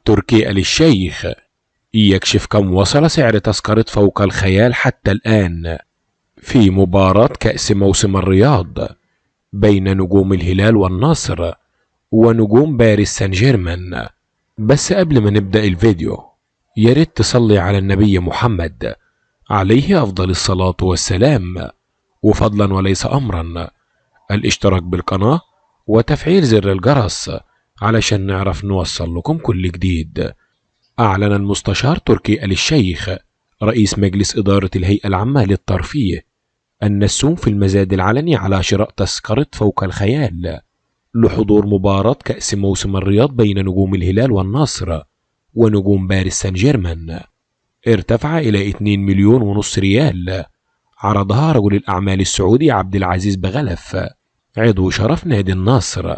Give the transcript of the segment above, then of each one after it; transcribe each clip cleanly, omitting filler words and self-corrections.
تركي آل الشيخ يكشف كم وصل سعر تذكرة فوق الخيال حتى الآن في مباراة كأس موسم الرياض بين نجوم الهلال والنصر ونجوم باريس سان جيرمان. بس قبل ما نبدأ الفيديو ياريت تصلي على النبي محمد عليه أفضل الصلاة والسلام، وفضلا وليس أمرا الاشتراك بالقناة وتفعيل زر الجرس علشان نعرف نوصل لكم كل جديد. أعلن المستشار تركي آل الشيخ رئيس مجلس إدارة الهيئة العامة للترفيه أن السوم في المزاد العلني على شراء تذكرة فوق الخيال لحضور مباراة كأس موسم الرياض بين نجوم الهلال والنصر ونجوم باريس سان جيرمان ارتفع إلى 2 مليون ونص ريال، عرضها رجل الأعمال السعودي عبد العزيز بغلف عضو شرف نادي النصر.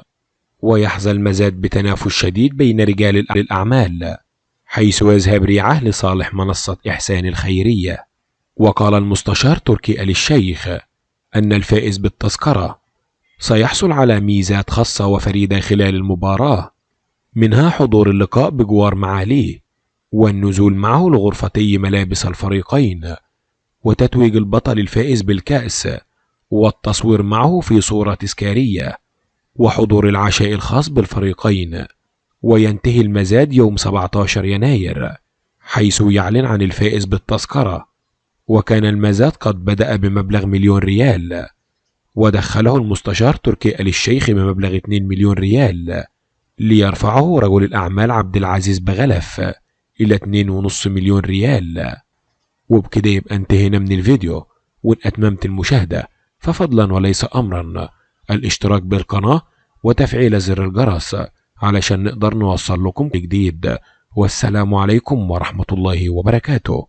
ويحظى المزاد بتنافس شديد بين رجال الأعمال، حيث يذهب ريعه لصالح منصة إحسان الخيرية. وقال المستشار تركي آل الشيخ أن الفائز بالتذكرة سيحصل على ميزات خاصة وفريدة خلال المباراة، منها حضور اللقاء بجوار معاليه والنزول معه لغرفتي ملابس الفريقين وتتويج البطل الفائز بالكأس والتصوير معه في صورة تذكارية وحضور العشاء الخاص بالفريقين. وينتهي المزاد يوم 17 يناير حيث يعلن عن الفائز بالتذكرة. وكان المزاد قد بدأ بمبلغ 1,000,000 ريال ودخله المستشار تركي آل الشيخ بمبلغ 2 مليون ريال ليرفعه رجل الأعمال عبد العزيز بغلف إلى 2.5 مليون ريال. وبكده يبقى انتهينا من الفيديو، وإن أتممت المشاهدة ففضلا وليس أمرا الاشتراك بالقناة وتفعيل زر الجرس علشان نقدر نوصل لكم جديد. والسلام عليكم ورحمة الله وبركاته.